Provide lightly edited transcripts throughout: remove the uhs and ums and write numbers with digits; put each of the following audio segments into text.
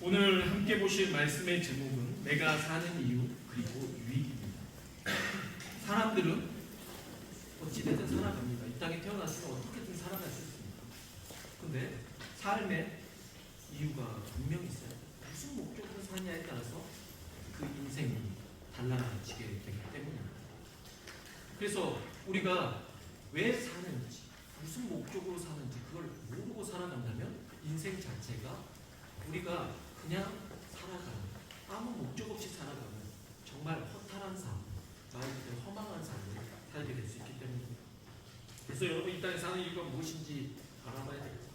오늘 함께 보실 말씀의 제목은 내가 사는 이유 그리고 유익입니다. 사람들은 어찌되든 살아갑니다. 이 땅에 태어났으면 어떻게든 살아갈 수 있습니다. 근데 삶의 이유가 분명히 있어요. 무슨 목적으로 사냐에 따라서 그 인생이 달라지게 되기 때문입니다. 그래서 우리가 왜 사는지, 무슨 목적으로 사는지 그걸 모르고 살아간다면 인생 자체가 우리가 그냥 살아가는, 아무 목적 없이 살아가는 정말 허탈한 삶, 말 그대로 허망한 삶을 살게 될 수 있기 때문입니다. 그래서 여러분 이 땅에 사는 이유가 무엇인지 알아봐야 됩니다.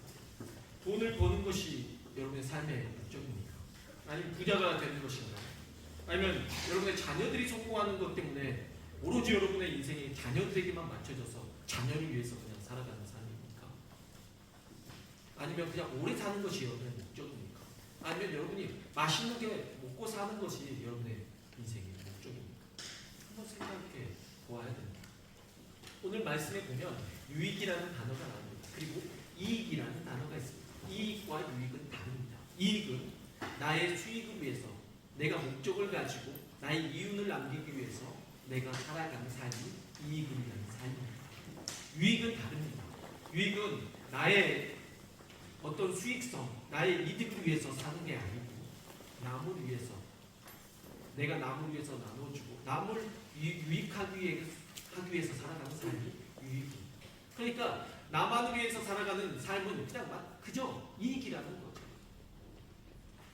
돈을 버는 것이 여러분의 삶의 목적입니까? 아니면 부자가 되는 것인가? 아니면 여러분의 자녀들이 성공하는 것 때문에 오로지 여러분의 인생이 자녀들에게만 맞춰져서 자녀를 위해서 그냥 살아가는 삶입니까? 아니면 그냥 오래 사는 것이 여러분의 목적입니까? 아니면 여러분이 맛있는 게 먹고 사는 것이 여러분의 인생의 목적입니까? 한번 생각해 보아야 됩니다. 오늘 말씀에 보면 유익이라는 단어가 나옵니다. 그리고 이익이라는 단어가 있습니다. 이익과 유익은 다릅니다. 이익은 나의 수익을 위해서, 내가 목적을 가지고 나의 이윤을 남기기 위해서 내가 살아가는 삶이 이익이라는 삶입니다. 유익은 다릅니다. 유익은 나의 어떤 수익성, 나의 이득을 위해서 사는 게 아니고 남을 위해서, 내가 남을 위해서 나눠주고 남을 유익하기 위해서 살아가는 삶이 유익입니다. 그러니까 나만을 위해서 살아가는 삶은 그냥 그저 이익이라는 거죠.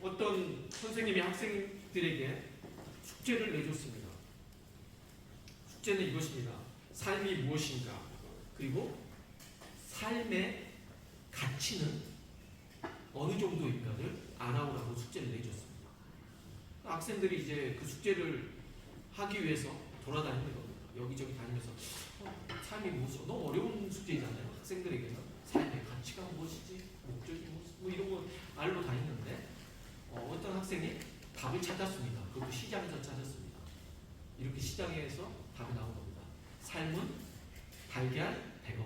어떤 선생님이 학생들에게 숙제를 내줬습니다. 숙제는 이것입니다. 삶이 무엇인가, 그리고 삶의 가치는 어느 정도인가를 알아오라고 숙제를 내줬습니다. 학생들이 이제 그 숙제를 하기 위해서 돌아다니는 겁니다. 여기저기 다니면서 삶이 무엇이고, 너무 어려운 숙제잖아요. 학생들에게는 삶의 가치가 무엇이지, 목적이 무엇이지, 뭐 이런 거 알고 다니는데 어떤 학생이 답을 찾았습니다. 그것도 시장에서 찾았습니다. 이렇게 시장에서 답이 나온 겁니다. 삶은 달걀 100원.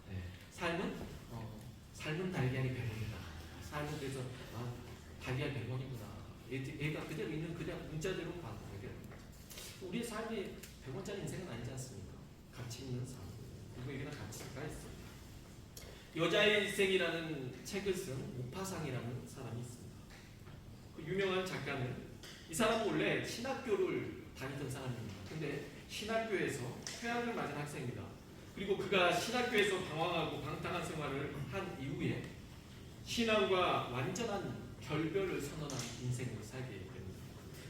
네. 삶은 달걀이 100원이다. 삶은 그래서 달걀 100원이구나. 얘가 그대로 있는 그냥 문자대로 받아들여야 됩니다. 우리의 삶이 100원짜리 인생은 아니지 않습니까? 가치 있는 삶. 누구에게나 가치가 있습니다. 여자의 일생이라는 책을 쓴 모파상이라는 사람이 있습니다. 그 유명한 작가는, 이 사람은 원래 신학교를 다니던 사람입니다. 근데 신학교에서 퇴학을 맞은 학생입니다. 그리고 그가 신학교에서 방황하고 방탕한 생활을 한 이후에 신앙과 완전한 결별을 선언한 인생을 살게 됩니다.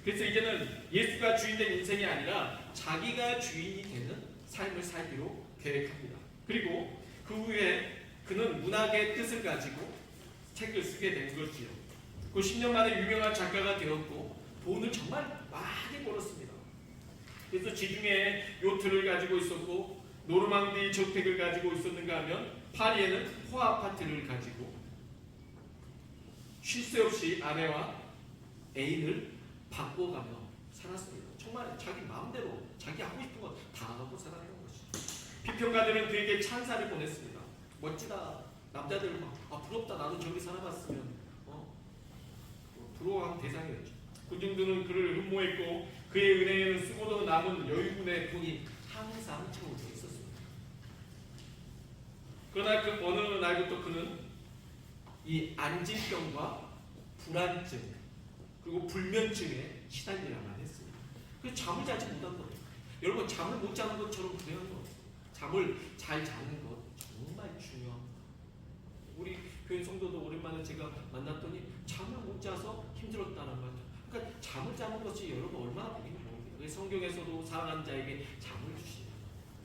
그래서 이제는 예수가 주인된 인생이 아니라 자기가 주인이 되는 삶을 살기로 계획합니다. 그리고 그 후에 그는 문학의 뜻을 가지고 책을 쓰게 된 것이요. 그 10년 만에 유명한 작가가 되었고 돈을 정말 많이 벌었습니다. 그래서 지중해 요트를 가지고 있었고 노르망디 저택을 가지고 있었는가 하면 파리에는 포 아파트를 가지고 쉴 새 없이 아내와 애인을 바꿔가며 살았습니다. 정말 자기 마음대로 자기 하고 싶은 거 다 하고 살았던 것이죠. 비평가들은 그에게 찬사를 보냈습니다. 멋지다. 남자들 막 부럽다. 나도 저기 살아봤으면 부러워하는 대상이었죠. 군중들은 그를 흠모했고 그의 은행에는 쓰고도 남은 여유분의 돈이 항상 채워져 있었습니다. 그러나 그 어느 날부터 그는 이 안진병과 불안증 그리고 불면증에 시달리야만 했습니다. 그래서 잠을 자지 못한 거예요. 여러분, 잠을 못 자는 것처럼 불행한 거예요. 잠을 잘 자는 것 정말 중요합니다. 우리 교회 성도도 오랜만에 제가 만났더니 잠을 못 자서 힘들었다는 말. 그러니까 잠을 자는 것이 여러분 얼마나 보기 좋은데요. 성경에서도 사랑하는 자에게 잠을 주십니다.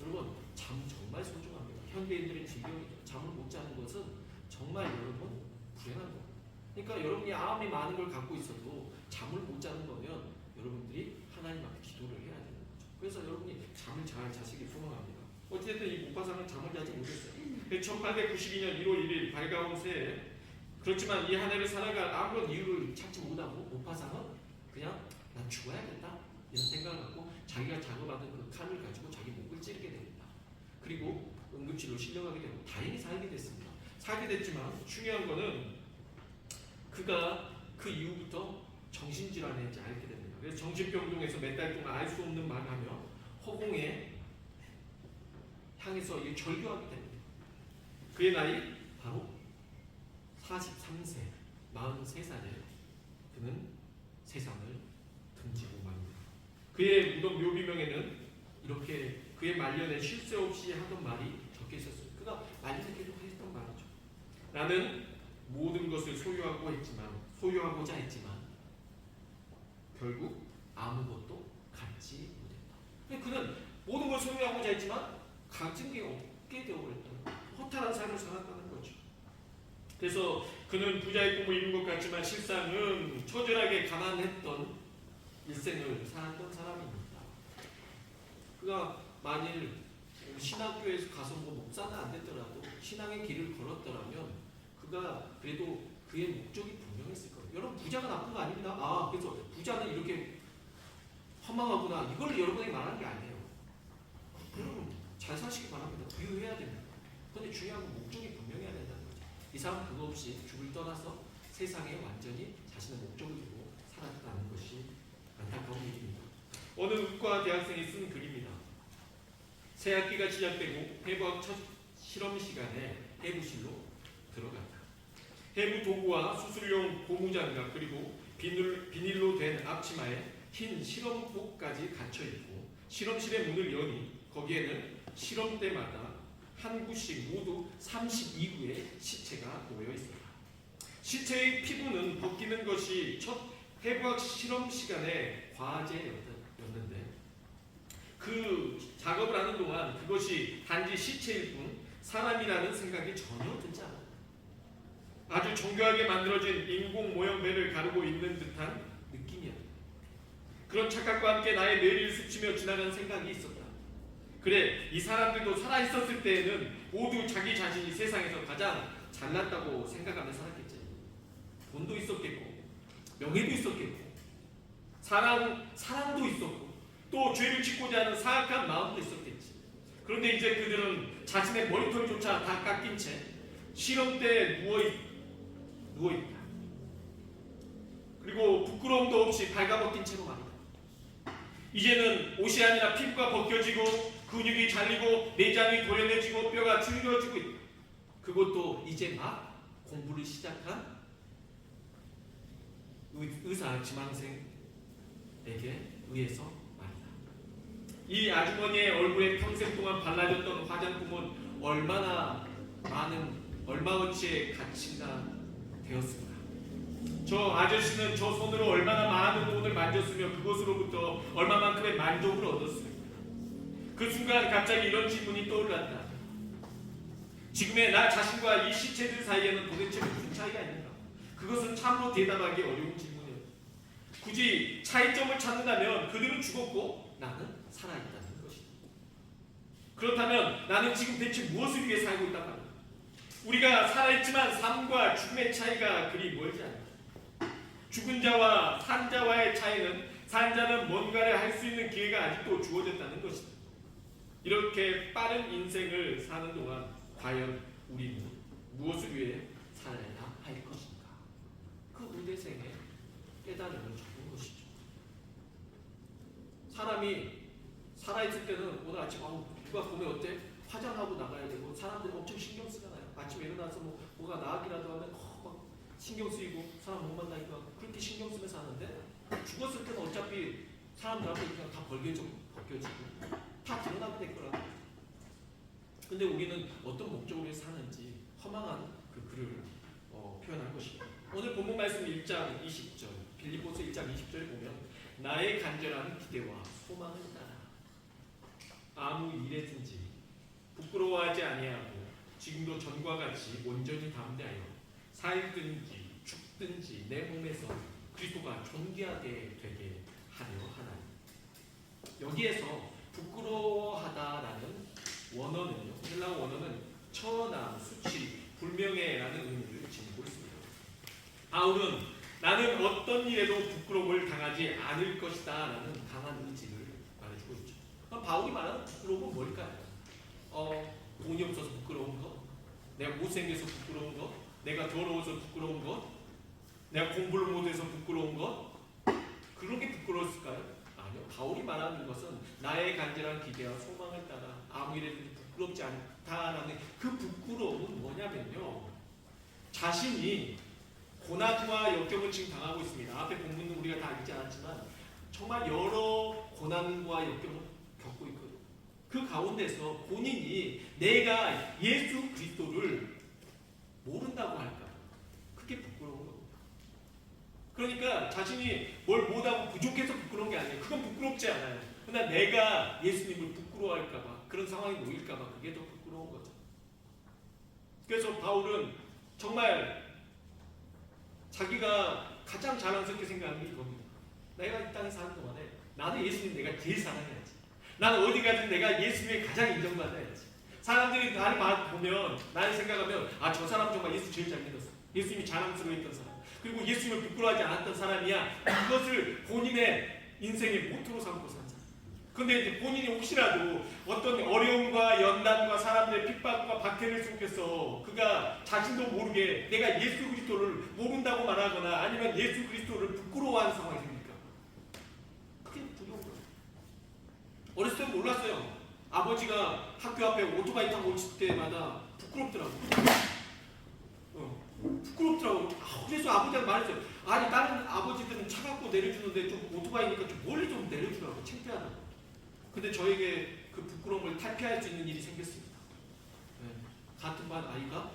여러분, 잠 정말 소중합니다. 현대인들의 질병이죠. 잠을 못 자는 것은 정말 여러분 불행한 겁니다. 그러니까 여러분이 아무리 많은 걸 갖고 있어도 잠을 못 자는 거면 여러분들이 하나님 앞에 기도를 해야 되는 거죠. 그래서 여러분이 잠을 잘 자시길 소망합니다. 어쨌든 이 모파상은 잠을 자지 못했어요. 1892년 1월 1일 밝아온 새해, 그렇지만 이 한 해를 살아갈 아무런 이유를 찾지 못하고 모파상은 그냥 난 죽어야겠다 이런 생각을 갖고 자기가 작업하던 그 칼을 가지고 자기 목을 찌르게 됩니다. 그리고 응급실로 실려가게 되고 다행히 살게 됐습니다. 살게 됐지만 중요한 거는 그가 그 이후부터 정신질환인지 알게 됩니다. 그래서 정신병동에서 몇 달 동안 알 수 없는 말을 하며 허공에 향해서 이게 절규하게 됩니다. 그의 나이 바로 43세, 43살에 그는 세상을 등지고 맙니다. 그의 무덤 묘비명에는 이렇게 그의 말년에 쉴 새 없이 하던 말이 적혀 있었습니다. 그가 말년에 계속 했던 말이죠. 나는 모든 것을 소유하고자 했지만 결국 아무것도 갖지 못했다. 그는 모든 걸 소유하고자 했지만 가진 게 없게 되어버렸다. 허탈한 삶을 살았다는 거죠. 그래서 그는 부자의 꿈을 이룬 것 같지만 실상은 처절하게 가난했던 일생을 살았던 사람입니다. 그가 만일 신학교에서 가서 목사는 안 됐더라도 신앙의 길을 걸었더라면 그가 그래도 그의 목적이 분명했을 거예요. 여러분, 부자가 나쁜 거 아닙니다. 그래서 부자는 이렇게 허망하구나, 이걸 여러분이 말하는 게 아니에요. 여러분 잘 사시기 바랍니다. 부유해야 됩니다. 그런데 중요한 건 목적이 분명해야 된다는 거죠. 이 사람 그거 없이 죽을 떠나서 세상에 완전히 자신의 목적을 두고 살았다는 것이 안타까운 일입니다. 어느 의과 대학생이 쓴 글입니다. 새 학기가 시작되고 해부학 첫 실험 시간에 해부실로 들어갔다. 해부 도구와 수술용 고무장갑 그리고 비닐로 된 앞치마에 흰 실험복까지 갇혀 있고 실험실의 문을 여니 거기에는 실험대마다 한 구씩 모두 32구의 시체가 놓여 있었다. 시체의 피부는 벗기는 것이 첫 해부학 실험 시간의 과제였는데 그 작업을 하는 동안 그것이 단지 시체일 뿐 사람이라는 생각이 전혀 들지 않았다. 아주 정교하게 만들어진 인공 모형 배를 가르고 있는 듯한 느낌이었다. 그런 착각과 함께 나의 뇌리를 스치며 지나간 생각이 있었다. 그래, 이 사람들도 살아있었을 때에는 모두 자기 자신이 세상에서 가장 잘났다고 생각하며 살았겠지. 돈도 있었겠고 명예도 있었겠고 사랑도 있었고 또 죄를 짓고자 하는 사악한 마음도 있었겠지. 그런데 이제 그들은 자신의 머리털조차 다 깎인 채 실험대에 누워있다. 그리고 부끄러움도 없이 발가벗긴 채로 말이다. 이제는 옷이 아니라 피부가 벗겨지고 근육이 잘리고 내장이 도려내지고 뼈가 줄여지고 있다. 그것도 이제 막 공부를 시작한 의사 지망생에게 의해서 말이다. 이 아주머니의 얼굴에 평생 동안 발라졌던 화장품은 얼마어치의 가치가 되었습니다. 저 아저씨는 저 손으로 얼마나 많은 돈을 만졌으며 그것으로부터 얼마만큼의 만족을 얻었습니까? 그 순간 갑자기 이런 질문이 떠올랐다. 지금의 나 자신과 이 시체들 사이에는 도대체 무슨 차이가 있는가? 그것은 참으로 대답하기 어려운 질문이에요. 굳이 차이점을 찾는다면 그들은 죽었고 나는 살아있다는 것이다. 그렇다면 나는 지금 대체 무엇을 위해 살고 있단 말이야? 우리가 살아있지만 삶과 죽음의 차이가 그리 멀지 않다. 죽은 자와 산 자와의 차이는 산 자는 뭔가를 할 수 있는 기회가 아직도 주어졌다는 것이다. 이렇게 빠른 인생을 사는 동안 과연 우리는 무엇을 위해 살아야 할 것인가? 그 우대생의 깨달음을 적은 것이죠. 사람이 살아있을 때는 오늘 아침 누가 보면 어때? 화장하고 나가야 되고 사람들이 엄청 신경 쓰잖아요. 아침에 일어나서 뭐가 나가기라도 하면 막 신경 쓰이고 사람 못 만나니까 그렇게 신경 쓰면서 하는데 죽었을 때는 어차피 사람들 앞에 그냥 다 벗겨지고 다 드러나게 될 거라. 근데 우리는 어떤 목적으로 사는지 허망한 그 글을 표현한 것입니다. 오늘 본문 말씀 1장 20절 빌립보서 1장 20절에 보면 나의 간절한 기대와 소망을 따라 아무 일에든지 부끄러워하지 아니하고 지금도 전과 같이 온전히 담대하여 살든지 죽든지 내 몸에서 그리스도가 존귀하게 되게 하려 하나니. 여기에서 부끄러워하다라는 원어는요, 헬라어 원어는 처남, 수치, 불명예라는 의미를 지니고 있습니다. 바울은 나는 어떤 일에도 부끄러움을 당하지 않을 것이다 라는 강한 의지를 말해주고 있죠. 그럼 바울이 말하는 부끄러움은 뭘까요? 돈이 없어서 부끄러운 것, 내가 못생겨서 부끄러운 것, 내가 더러워서 부끄러운 것, 내가 공부를 못해서 부끄러운 것? 그런 게 부끄러웠을까요? 아니요. 바울이 말하는 것은 나의 간절한 기대와 소망을 따라 아무 일에도 부끄럽지 않다라는 그 부끄러움은 뭐냐면요, 자신이 고난과 역경을 지금 당하고 있습니다. 앞에 본문은 우리가 다 읽지 않았지만 정말 여러 고난과 역경을 겪고 있거든요. 그 가운데서 본인이 내가 예수 그리스도를 모른다고 할까, 그게 부끄러운 겁니다. 그러니까 자신이 뭘 못하고 부족해서 부끄러운 게 아니에요. 그건 부끄럽지 않아요. 그러나 내가 예수님을 부끄러워할까봐, 그런 상황이 놓일까봐 그게 더 부끄러운 거죠. 그래서 바울은 정말 자기가 가장 자랑스럽게 생각하는 게 이겁니다. 내가 이 땅에 사는 동안에 나는 예수님 내가 제일 사랑해야지. 나는 어디 가든 내가 예수님의 가장 인정받아야지. 사람들이 나를 보면, 나를 생각하면 아, 저 사람 정말 예수 제일 잘 믿었어. 예수님이 자랑스러워했던 사람. 그리고 예수님을 부끄러워하지 않았던 사람이야. 이것을 본인의 인생의 모토로 삼고 산 사람. 그런데 이제 본인이 혹시라도 어떤 어려움과 연단과 사람들의 핍박과 박해를 속에서 그가 자신도 모르게 내가 예수 그리스도를 모른다고 말하거나 아니면 예수 그리스도를 부끄러워하는 상황이 생길까? 그게 두려운 거예요. 어렸을 때 몰랐어요. 아버지가 학교 앞에 오토바이 타고 올 때마다 부끄럽더라고요. 부끄럽더라고요. 그래서 아버지한테 말했어요. 아니, 다른 아버지들은 차 갖고 내려주는데 좀 오토바이니까 좀 멀리 좀 내려주라고, 창피하다고. 근데 저에게 그 부끄러움을 탈피할 수 있는 일이 생겼습니다. 같은 반 아이가,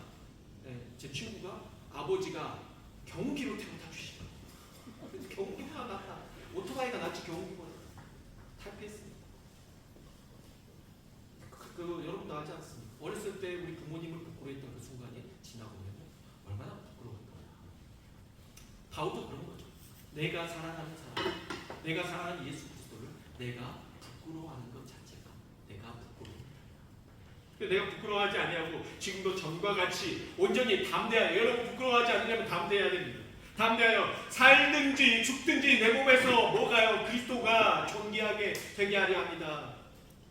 제 친구가 아버지가 경운기로 태워 타주시더라고요. 경운기가 낫다. 오토바이가 낫지 경운기보다. 탈피했습니다. 여러분도 알지 않습니까? 어렸을 때 우리 부모님을 부끄러워했던 그 순간이 지나고 보면 얼마나 부끄러웠던 거야. 바울도 그런 거죠. 내가 사랑하는 사람, 내가 사랑하는 예수 그리스도를 내가 부끄러워하는 것 자체가 내가 부끄러워. 내가 부끄러워하지 아니하고 지금도 전과 같이 온전히 담대하여, 여러분 부끄러워하지 않으려면 담대해야 됩니다. 담대하여 살든지 죽든지 내 몸에서 뭐가요? 그리스도가 존귀하게 되게 하려 합니다.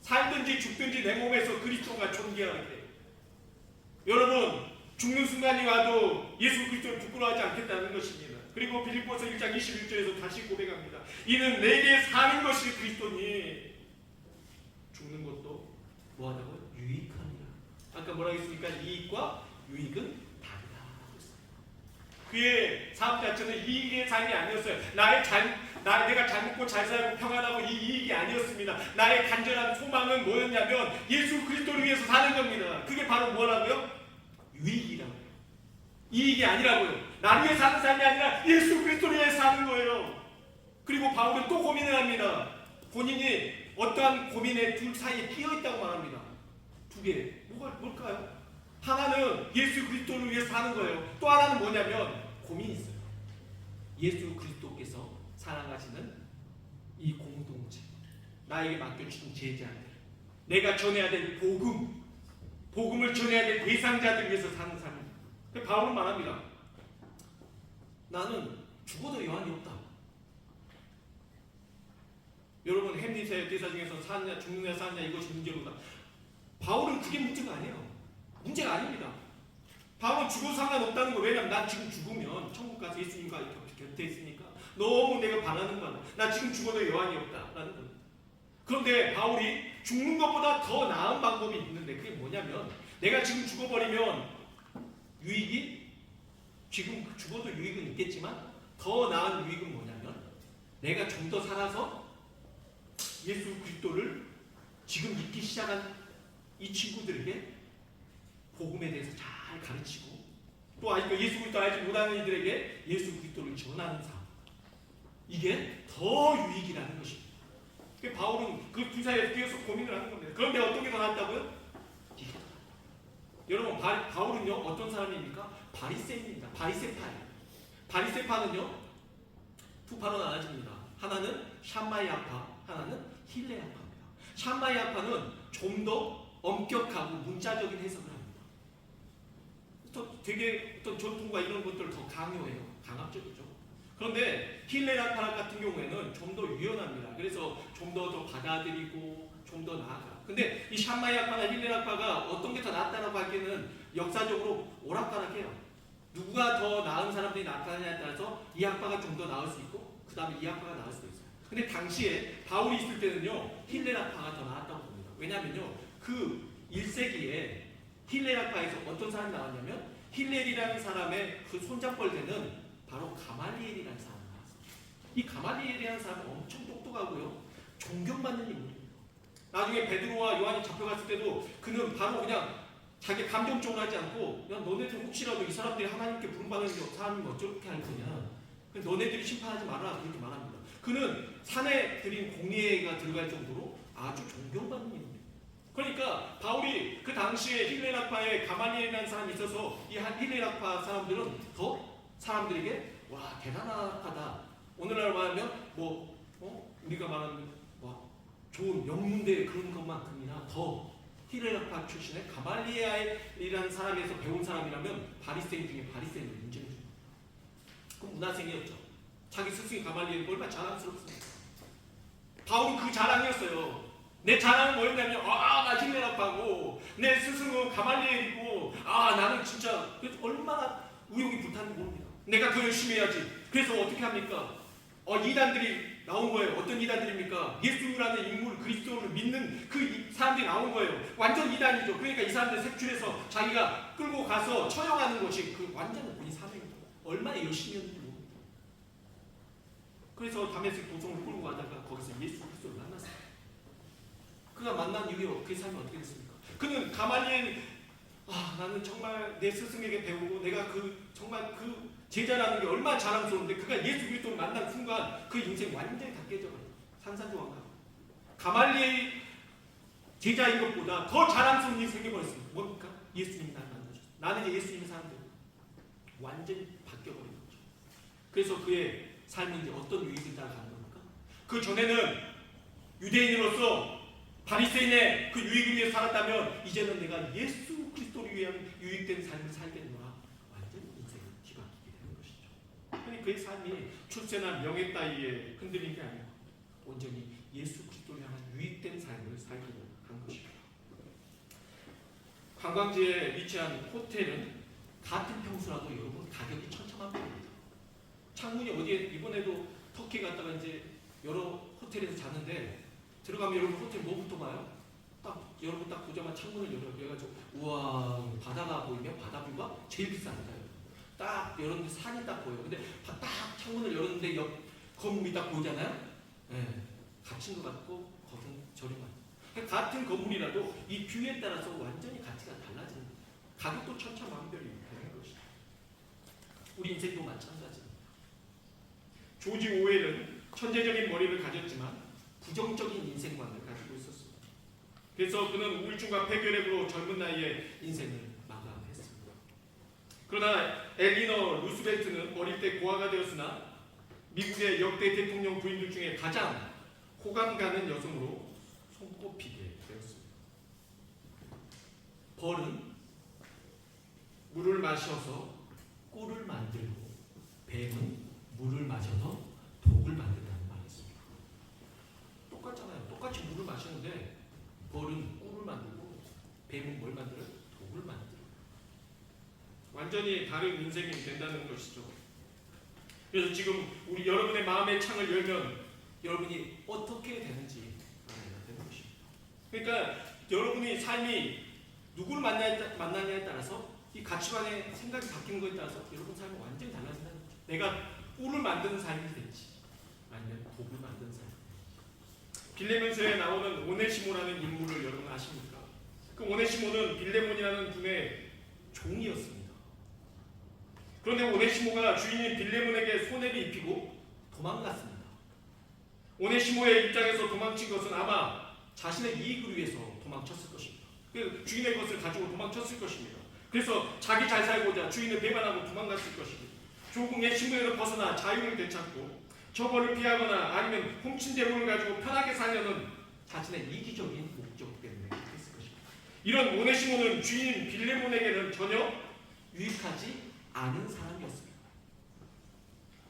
살든지 죽든지 내 몸에서 그리스도가 존귀하게. 여러분 죽는 순간이 와도 예수 그리스도를 부끄러워하지 않겠다는 것입니다. 그리고 빌립보서 1장 21절에서 다시 고백합니다. 이는 내게 사는 것이 그리스도니 죽는 것도 뭐하다고요? 유익하니라. 아까 뭐라고 했습니까? 이익과 유익은 다르다. 그의 삶 자체는 이익의 삶이 아니었어요. 내가 잘 먹고 잘 살고 평안하고 이 이익이 아니었습니다. 나의 간절한 소망은 뭐였냐면 예수 그리스도를 위해서 사는 겁니다. 그게 바로 뭐라고요? 유익이라고요. 이익이 아니라고요. 나를 위해 사는 삶이 아니라 예수 그리스도를 위해 사는 거예요. 그리고 바울은 또 고민을 합니다. 본인이 어떠한 고민의 둘 사이에 끼어 있다고 말합니다. 두 개. 뭘까요? 하나는 예수 그리스도를 위해 사는 거예요. 또 하나는 뭐냐면 고민이 있어요. 예수 그리스도께서 사랑하시는 이 공동체, 나에게 맡겨주신 제자들, 내가 전해야 될 복음을 전해야 될 대상자들 위해서 사는 삶입니다. 바울은 말합니다. 나는 죽어도 여한이 없다. 여러분 햄릿의 대사 중에서 사느냐 죽느냐 사느냐 이것이 문제로다. 바울은 그게 문제가 아니에요. 문제가 아닙니다. 바울은 죽어도 상관없다는 거예요. 왜냐하면 난 지금 죽으면 천국 가서 예수님과 곁에 있으니까 너무 내가 바라는 거야. 나 지금 죽어도 여한이 없다라는 거예요. 그런데 바울이 죽는 것보다 더 나은 방법이 있는데 그게 뭐냐면 내가 지금 죽어버리면 유익이 지금 죽어도 유익은 있겠지만 더 나은 유익은 뭐냐면 내가 좀 더 살아서 예수 그리스도를 지금 믿기 시작한 이 친구들에게 복음에 대해서 잘 가르치고 또 아직도 예수 그리스도 알지 못하는 이들에게 예수 그리스도를 전하는 삶, 이게 더 유익이라는 것입니다. 바울은 그 두 사이에 뛰어서 고민을 하는 겁니다. 그런데 어떤 게 더 낫다고요? 이게 더 낫다. 여러분 바울은요 어떤 사람입니까? 바리새인입니다. 바리새파는요 두 파로 나눠집니다. 하나는 샴마이아파, 하나는 힐레아파입니다. 샴마이아파는 좀 더 엄격하고 문자적인 해석을 합니다. 또 되게 어떤 전통과 이런 것들을 더 강요해요. 강압적이죠. 그런데 힐레아파 같은 경우에는 좀 더 유연합니다. 그래서 좀 더 받아들이고 좀 더 나아가. 근데 이 샴마이아파나 힐레아파가 어떤 게 더 낫다라고 하기에는 역사적으로 오락가락해요. 누가 더 나은 사람들이 나타나냐에 따라서 이 학파가 좀 더 나을 수 있고 그 다음에 이 학파가 나을 수도 있어요. 근데 당시에 바울이 있을 때는요 힐렐 학파가 더 나았다고 봅니다. 왜냐하면요 그 1세기에 힐렐 학파에서 어떤 사람이 나왔냐면 힐렐이라는 사람의 그 손잡벌대는 바로 가말리엘이라는 사람이 나왔어요. 이 가말리엘이라는 사람은 엄청 똑똑하고요 존경받는 인물입니다. 나중에 베드로와 요한이 잡혀갔을 때도 그는 바로 그냥 자기 감정적으로 하지 않고 야 너네들 혹시라도 이 사람들이 하나님께 부름받는 사람이면 어떻게 할 거냐 너네들이 심판하지 말아라 그렇게 말합니다. 그는 산에 들인 공예가 들어갈 정도로 아주 존경받는 인물입니다. 그러니까 바울이 그 당시에 힐렐 학파에 가말리엘이라는 사람이 있어서 이 힐렐 학파 사람들은 더 사람들에게 와 대단하다. 오늘날 말하면 우리가 말하는 좋은 영문대 그런 것만큼이나 더 힐렐 학파 출신의 가말리엘이라는 사람에서 배운 사람이라면 바리새인 중에 바리새인을 인정해 줍니다. 그 문화생이었죠. 자기 스승이 가말리엘이 얼마나 자랑스럽습니까? 바울은 그 자랑이었어요. 내 자랑은 뭐였냐면 나 힐렐 학파고 내 스승은 가말리엘이고 나는 진짜 얼마나 의욕이 불탔는지 모릅니다. 내가 더 열심히 해야지. 그래서 어떻게 합니까? 이단들이 나온 거예요. 어떤 이단들입니까? 예수라는 인물 그리스도를 믿는 그 사람들이 나온 거예요. 완전 이단이죠. 그러니까 이 사람들 색출해서 자기가 끌고 가서 처형하는 것이 그 완전 본인 사명입니다. 얼마나 열심히 했는지 모릅니다. 그래서 다메섹 도성을 끌고 가다가 거기서 예수 그리스도를 만났어요. 그가 만난 이후에 그 삶이 어떻게 됐습니까? 그는 가말리엘 나는 정말 내 스승에게 배우고 내가 정말 그 제자라는 게 얼마나 자랑스러운데 그가 예수 그리스도를 만난 순간 그 인생 완전히 다 깨져버려요. 산산조각나고 가말리엘 제자인 것보다 더 자랑스러운 일이 생겨버렸습니다. 뭡니까? 예수님이 나를 만나셨어요. 나는 이제 예수님의 사람들 완전히 바뀌어버린 거죠. 그래서 그의 삶은 이제 어떤 유익을 따라가는 겁니까? 그 전에는 유대인으로서 바리새인의 그 유익을 위해 살았다면 이제는 내가 예수 그리스도를 위한 유익된 삶을 살겠노라. 완전히 인생을 뒤바뀌게 되는 것이죠. 그러니 그의 삶이 출세나 명예 따위에 흔들린 게 아니라 온전히 예수 그리스도를 향한 유익된 삶을 살기로 한 것입니다. 관광지에 위치한 호텔은 같은 평수라도 여러분 가격이 천차만별입니다. 창문이 어디에 이번에도 터키 갔다가 이제 여러 호텔에서 잤는데 들어가면 여러분 호텔 뭐부터 봐요? 여러분 딱 보자마자 창문을 열어가지고 우와 바다가 보이면 바다뷰가 제일 비쌉니다. 딱 열었는데 산이 딱 보여요. 근데 딱 창문을 열었는데 옆 건물이 딱 보이잖아요. 갇힌 것 같고 거긴 저렴한. 같은 건물이라도 이 뷰에 따라서 완전히 가치가 달라지는 거예요. 가격도 천차만별이 되는 것이죠. 우리 인생도 마찬가지입니다. 조지 오웰은 천재적인 머리를 가졌지만 부정적인 인생관을 가지고 있었습니다. 그래서 그는 우울증과 폐결핵으로 젊은 나이에 인생을 마감했습니다. 그러나 엘리너 루스벨트는 어릴 때 고아가 되었으나 미국의 역대 대통령 부인들 중에 가장 호감 가는 여성으로 손꼽히게 되었습니다. 벌은 물을 마셔서 꿀을 만들고 뱀은 물을 마셔서 독을 만든다는 말이 있습니다. 똑같잖아요. 똑같이 물을 마시는데 벌은 꿀을 만들고 뱀은 뭘 만들어요? 독을 만들어요. 완전히 다른 인생이 된다는 것이죠. 그래서 지금 우리 여러분의 마음의 창을 열면 여러분이 어떻게 되는지 알아야 되는 것입니다. 그러니까 여러분의 삶이 누구를 만나냐에 따라서 이 가치관의 생각이 바뀌는 것에 따라서 여러분 삶이 완전히 달라진다는 거죠. 내가 꿀을 만드는 삶이 될지 아니면 독을 만드는 삶이 될지. 빌레몬서에 나오는 오네시모라는 인물을 여러분 아십니까? 그 오네시모는 빌레몬이라는 분의 종이었습니다. 그런데 오네시모가 주인인 빌레몬에게 손해를 입히고 도망갔습니다. 오네시모의 입장에서 도망친 것은 아마 자신의 이익을 위해서 도망쳤을 것입니다. 그 주인의 것을 가지고 도망쳤을 것입니다. 그래서 자기 잘 살고자 주인을 배반하고 도망갔을 것입니다. 조공의 신분에서 벗어나 자유를 되찾고 처벌을 피하거나 아니면 훔친 재물을 가지고 편하게 살려는 자신의 이기적인 목적 때문에 했을 것입니다. 이런 오네시모는 주인 빌레몬에게는 전혀 유익하지 않은 사람이었습니다.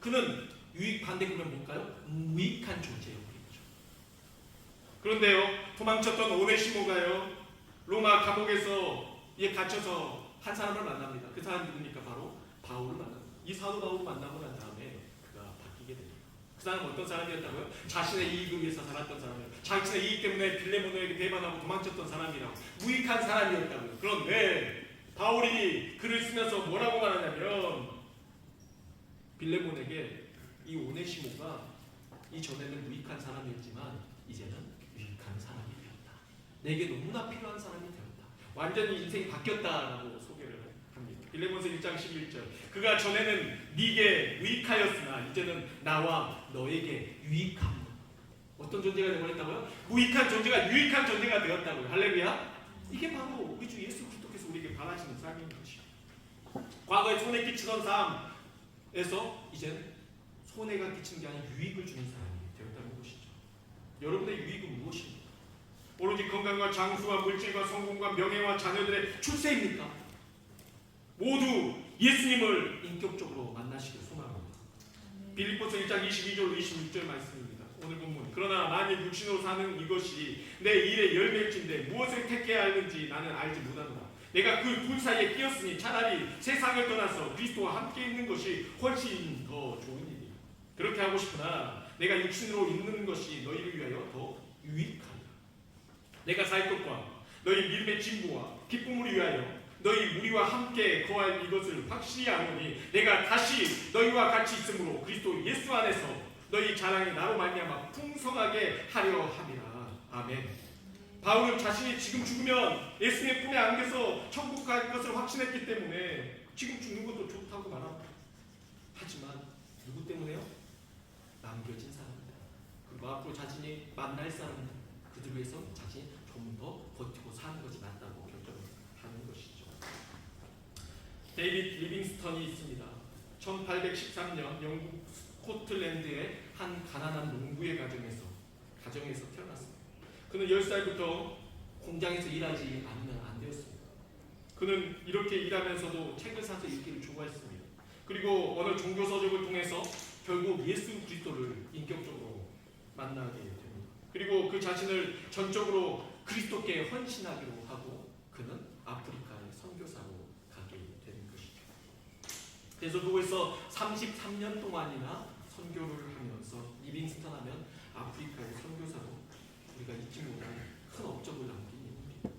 그는 유익 반대급은 뭘까요? 무익한 존재였겠죠. 그런데요, 도망쳤던 오네시모가요, 로마 감옥에서 갇혀서 한 사람을 만납니다. 그 사람이 누굽니까? 바로 바울을 만나. 이 사도 바울을 만나고 난 다음에 그가 바뀌게 됩니다. 그 사람은 어떤 사람이었다고요? 자신의 이익을 위해서 살았던 사람이에요. 자신의 이익 때문에 빌레몬에게 배반하고 도망쳤던 사람이라고. 무익한 사람이었다고요. 그런데 바울이 글을 쓰면서 뭐라고 말하냐면 빌레몬에게 이 오네시모가 이전에는 무익한 사람이었지만 이제는 유익한 사람이 되었다. 내게 너무나 필요한 사람이 되었다. 완전히 인생이 바뀌었다라고 소개를 합니다. 빌레몬서 1장 11절. 그가 전에는 네게 유익하였으나 이제는 나와 너에게 유익함. 어떤 존재가 되어버렸다고요? 무익한 존재가 유익한 존재가 되었다고요. 할렐루야. 이게 바로 우리 주 예수 그리스도께서 우리에게 바라시는 삶인 것이죠. 과거에 손해 끼치던 삶에서 이제는 손해가 끼치는 게 아니라 유익을 주는 사람이 되었다는 것이죠. 여러분의 유익은 무엇입니까? 오로지 건강과 장수와 물질과 성공과 명예와 자녀들의 출세입니까? 모두 예수님을 인격적으로 만나시길 소망합니다. 빌립보서 1장 22절 26절 말씀입니다. 오늘 본문. 그러나 만일 육신으로 사는 이것이 내 일의 열매일진데 무엇을 택해야 하는지 나는 알지 못하노라. 내가 그 둘 사이에 끼었으니 차라리 세상을 떠나서 그리스도와 함께 있는 것이 훨씬 더 좋은 일이다. 그렇게 하고 싶으나 내가 육신으로 있는 것이 너희를 위하여 더 유익하다. 내가 살 것과 너희 믿음의 진보와 기쁨을 위하여 너희 무리와 함께 거할 이것을 확실히 아노니 내가 다시 너희와 같이 있으므로 그리스도 예수 안에서 너희 자랑이 나로 말미암아 풍성하게 하려 함이라. 아멘. 바울은 자신이 지금 죽으면 예수님의 품에 안겨서 천국 갈 것을 확신했기 때문에 지금 죽는 것도 좋다고 말합니다. 하지만 누구 때문에요? 남겨진 사람들, 그리고 앞으로 자신이 만날 사람들, 그들 위해서 자신이 좀 더 버티고 사는 것이 낫다고 결정하는 것이죠. 데이빗 리빙스턴이 있습니다. 1813년 영국 스코틀랜드의 한 가난한 농부의 가정에서 태어났습니다. 그는 10살부터 공장에서 일하지 않으면 안 되었습니다. 그는 이렇게 일하면서도 책을 사서 읽기를 좋아했습니다. 그리고 어느 종교 서적을 통해서 결국 예수 그리스도를 인격적으로 만나게 됩니다. 그리고 그 자신을 전적으로 그리스도께 헌신하기로 하고 그는 아프리카의 선교사로 가게 되는 것이죠. 그래서 그곳에서 33년 동안이나 선교를 하면서 리빙스턴 하면 아프리카의 선교사로 우리가 잊지 못할 큰 업적을 남긴 인물입니다.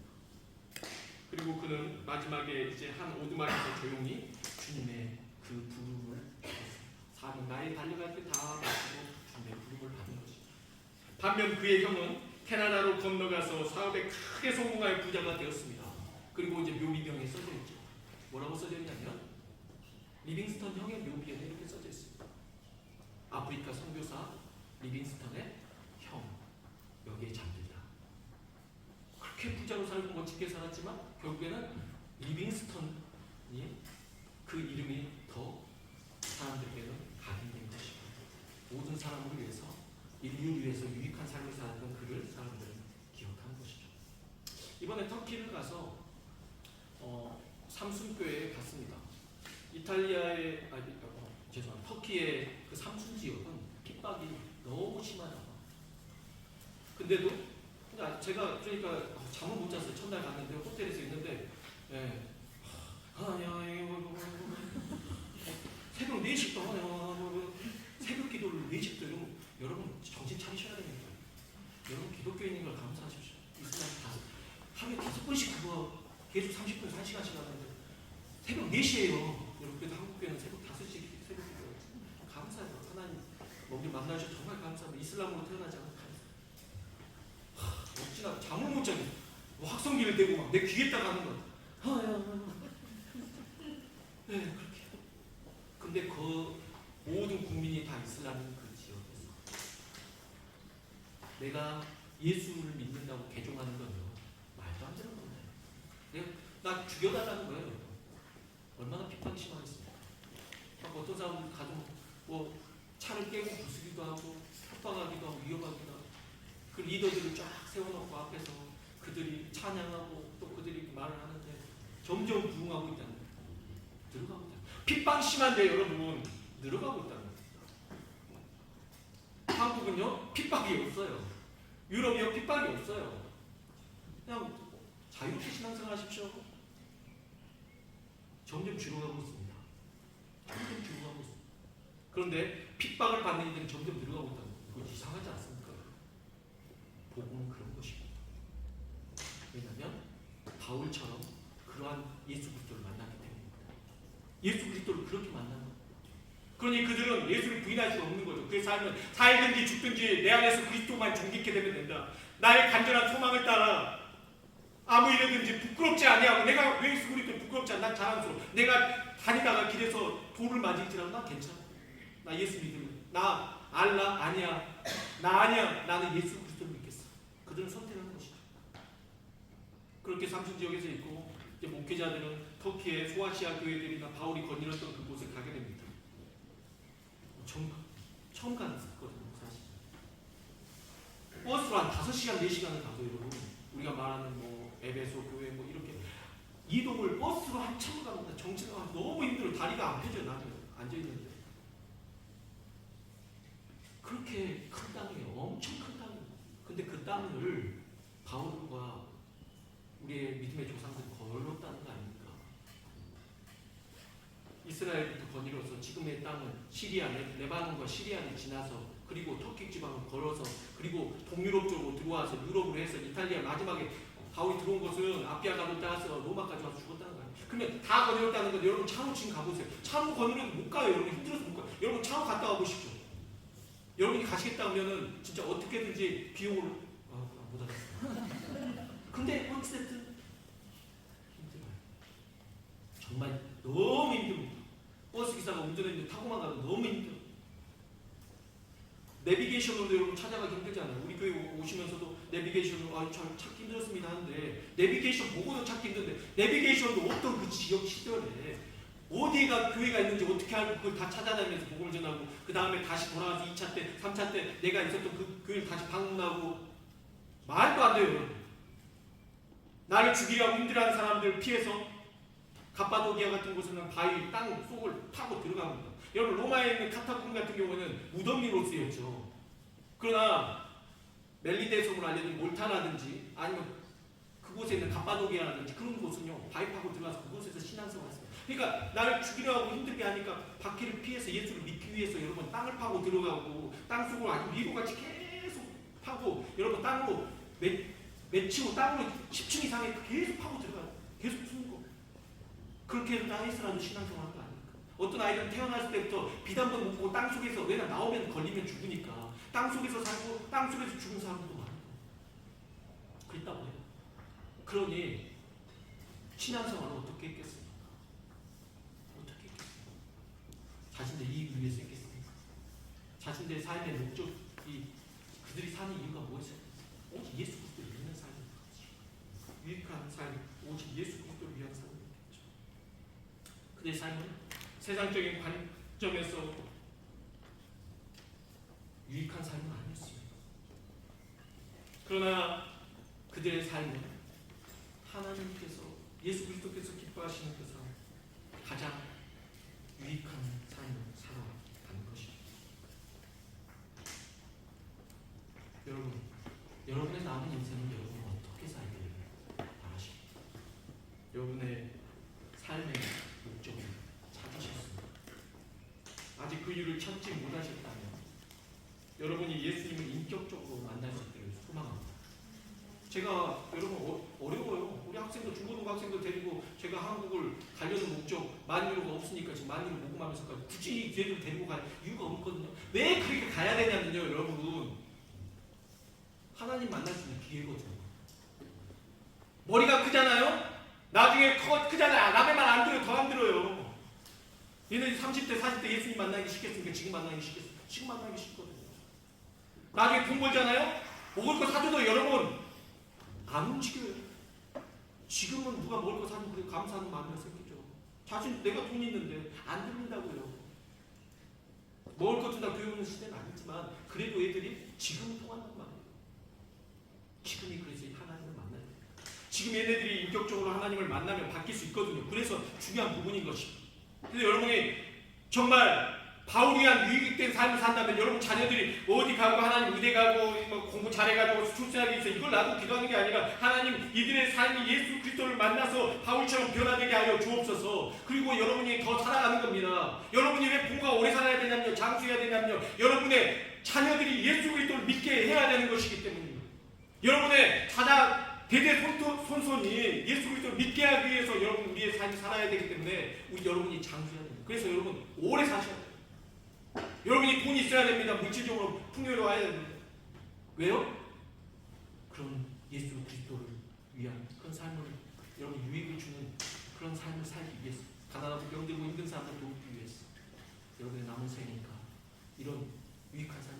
그리고 그는 마지막에 이제 한 오두막에서 조용히 주님의 그 부름을 받았습니다. 나의 달려갈 때 다 마치고 주님의 부름을 받는 것이죠. 반면 그의 형은 캐나다로 건너가서 사업에 크게 성공할 부자가 되었습니다. 그리고 이제 묘비병에 써져 있죠. 뭐라고 써져 있냐면 리빙스턴 형의 묘비에 이렇게 써져 있습니다. 아프리카 선교사 리빙스턴의 형, 여기에 잠들다. 그렇게 부자로 살고 멋지게 살았지만 결국에는 리빙스턴이 그 이름이 더 사람들에게는 각인된 것입니다. 모든 사람을 위해서, 인류를 위해서 유익한 삶을 살았던 그를 사람들은 기억하는 것이죠. 이번에 터키를 가서 삼순교회에 갔습니다. 이탈리아의 터키의 그 삼순 지역은 핍박이 너무 심하다. 근데도 제가 그러니까 잠을 못 잤어요. 첫날 갔는데 호텔에서 있는데 새벽 4시 동안 새벽 기도를 4시부터 여러분 정신 차리셔야 됩니다. 여러분 기독교인인 걸 감사하십시오. 이슬람 하루에 5번씩 그거 계속 30분 1시간씩 하는데 새벽 4시에요. 여러분 그래도 한국교회는 새벽 5시 새벽 기도 감사해요. 하나님 우리 만나셔서 정말 감사합니다. 이슬람으로 태어나지 않은 어찌나 잠을 못 자고 확성기를 대고 막 내 귀에다가 하는 거. 네, 그렇게. 근데 그 모든 국민이 다 이슬람인 그 지역에서 내가 예수를 믿는다고 개종하는 건요 말도 안 되는 건데 나 죽여달라는 거예요. 얼마나 핍박이 심하겠습니까? 어떤 사람들 가정 차를 깨고 부수기도 하고 협박하기도 하고 위협하기도 하고 그 리더들을 쫙 세워놓고 앞에서 그들이 찬양하고 또 그들이 말을 하는데 점점 부흥하고 있다는 거예요. 늘어가고 있다. 핍박 심한데 여러분 늘어가고 있다는 거예요. 한국은요 핍박이 없어요. 유럽이요 핍박이 없어요. 그냥 자유롭게 신앙생활 하십시오. 점점 줄어가고 있습니다. 점점 죽어가고 있습니다. 그런데 핍박을 받는 이들은 점점 늘어가고 있다는 거. 이거 이상하지 않습니까? 복음은 그런 것입니다. 왜냐하면 바울처럼 그러한 예수 그리스도를 만났기 때문입니다. 예수 그리스도를 그렇게 만난 것. 그러니 그들은 예수를 부인할 수가 없는 거죠. 그의 삶은 살든지 죽든지 내 안에서 그리스도만 존귀케 되면 된다. 나의 간절한 소망을 따라 아무 일이든지 부끄럽지 아니하고 내가 왜 예수 그리스도 부끄럽지 않아? 난 자랑스러워. 내가 다니다가 길에서 돌을 맞을지라도 나 괜찮아. 나 예수 믿으면 나 알라 아니야. 나 아니야. 나는 예수 그리스도를 믿겠어. 그들은 선택하는 것이죠. 그렇게 삼순 지역에서 있고 이제 목회자들은 터키의 소아시아 교회들이나 바울이 거닐었던 그곳에 가게 됩니다. 처음 갔거든요, 사실. 버스로 한 5시간, 4시간을 가도 여러분, 우리가 말하는 뭐 에베소 교회 뭐 이렇게 이동을 버스로 한참 갑니다. 정체가 너무 힘들어. 다리가 안 펴져요, 나중에 앉아있는데. 그렇게 큰 땅이에요. 엄청 큰 땅이에요. 근데 그 땅을 바울과 우리의 믿음의 조상들이 걸었다는 거 아닙니까? 이스라엘부터 거닐어서 지금의 땅은 시리아, 레바논과 시리아를 지나서 그리고 터키 지방을 걸어서 그리고 동유럽 쪽으로 들어와서 유럽으로 해서 이탈리아 마지막에 바울이 들어온 것은 아피아가를 따라서 로마까지 와서 죽었다는 거예요. 그러면 다 거닐었다는 건 여러분 차로 지금 가보세요. 차로 거닐어도 못 가요. 여러분 힘들어서 못 가요. 여러분 차로 갔다 와보십시오. 여러분이 가시겠다 하면은 진짜 어떻게든지 비용을 못 하겠어요. 근데 어찌됐든 힘들어요. 정말 너무 힘듭니다. 버스 기사가 운전했는데 타고만 가도 너무 힘들어. 내비게이션으로 여러분 찾아가기 힘들잖아요. 우리 교회 오시면서도 내비게이션으로 참 찾기 힘들었습니다 하는데 내비게이션 보고도 찾기 힘든데 내비게이션도 어떤 그 지역 시절에 어디가 교회가 있는지 어떻게 알고 그걸 다 찾아다니면서 복음을 전하고 그 다음에 다시 돌아와서 2차 때, 3차 때 내가 있었던 그 교회를 다시 방문하고 말도 안 돼요. 여러분. 나를 죽이려고 힘들어하는 사람들을 피해서 갑바도기아 같은 곳에는 바위, 땅 속을 파고 들어갑니다. 여러분 로마에 있는 카타콤 같은 경우는 무덤리로 쓰였죠. 그러나 멜리데 섬으로 알려진 몰타라든지 아니면 그곳에 있는 갑바도기아라든지 그런 곳은요 바위 파고 들어가서 그곳에서 신앙생활을 했어요. 그러니까 나를 죽이려고 힘들게 하니까 바퀴를 피해서 예수를 믿기 위해서 여러분 땅을 파고 들어가고 땅 속을 아주 미로같이 계속 파고 여러분 땅으로 맺히고 땅으로 10층 이상에 계속 파고 들어가요. 계속 숨는 거. 그렇게 해서 나이스라도 신앙생활하는 거 아닙니까? 어떤 아이들은 태어났을 때부터 빛 한 번 못 보고 땅 속에서 왜냐 나오면 걸리면 죽으니까 땅 속에서 살고 땅 속에서 죽은 사람들도 많아요. 그랬다고 해요. 그러니 신앙생활을 어떻게 했겠습니까? 어떻게 했겠습니까? 자신의 이익을 위해서 했겠습니까? 자신의 삶의 목적이 그들이 사는 이유가 무엇이었겠어요? 오직 예수 그리스도를 믿는 삶이었죠. 유익한 삶, 오직 예수 그리스도를 위한 삶이었죠. 그들의 삶은 세상적인 관점에서 유익한 삶은 아니었습니다. 그러나 그들의 삶은 하나님께서 예수 그리스도께서 기뻐하시는 그 삶, 가장 유익한 삶을 살아가는 것입니다. 여러분, 여러분의 남은 인생은 여러분 어떻게 살기를 바라십니까? 여러분의 삶의 목적을 찾으셨습니다. 아직 그 이유를 찾지 못하셨다면 여러분이 예수님을 인격적으로 만날 수 있기를 소망합니다. 제가 여러분 어려워요. 우리 학생들 중고등부 학생들 데리고 제가 한국을 가려는 목적 만유로가 없으니까 지금 만유로 모금하면서까지 굳이 걔들 데리고 갈 이유가 없거든요. 왜 그렇게 가야 되냐면요, 여러분. 하나님 만날 수 있는 기회거든요. 머리가 크잖아요. 나중에 크잖아요. 남의 말 안 들어요. 더 안 들어요. 얘네 30대 40대 예수님 만나기 쉽겠습니까? 지금 만나기 쉽겠습니까? 지금 만나기 쉽거든요. 나중에 돈 벌잖아요. 먹을 거 사줘도 여러분 안 움직여요. 지금은 누가 먹을 거 사주면 그래 감사하는 마음이 생기죠. 자신 내가 돈 있는데 안 들린다고요. 먹을 거 준다 교육 오는 시대는 아니지만 그래도 애들이 지금 통한단 말이에요. 지금이 그래서 하나님을 만나야 돼요. 지금 얘네들이 인격적으로 하나님을 만나면 바뀔 수 있거든요. 그래서 중요한 부분인 것입니다. 근데 여러분이 정말 바울이 한 유익된 삶을 산다면 여러분 자녀들이 어디 가고 하나님 의대 가고 뭐 공부 잘해가지고 출세하기 위해서 이걸 놔두고 기도하는 게 아니라 하나님 이들의 삶이 예수 그리스도를 만나서 바울처럼 변화되게 하여 주옵소서. 그리고 여러분이 더 살아가는 겁니다. 여러분이 왜 부모가 오래 살아야 되냐면요, 장수해야 되냐면요, 여러분의 자녀들이 예수 그리스도를 믿게 해야 되는 것이기 때문입니다. 여러분의 대대 손손이 예수 그리스도를 믿게 하기 위해서 여러분 우리의 삶이 살아야 되기 때문에 여러분이 장수해야 됩니다. 그래서 여러분 오래 사셔야 돼요. 여러분이 돈이 있어야 됩니다. 물질적으로 풍요로워야 됩니다. 왜요? 그런 예수 그리스도를 위한 그런 삶을 여러분 유익을 주는 그런 삶을 살기 위해서, 가난하고 병들고 힘든 사람을 돕기 위해서 여러분의 남은 생이니까 이런 유익한 삶을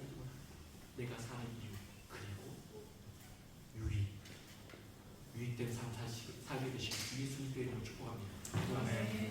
내가 사는 이유, 그리고 유익된 삶 살게 되시길 예수 그리스도의 이름으로 축복합니다. 아멘.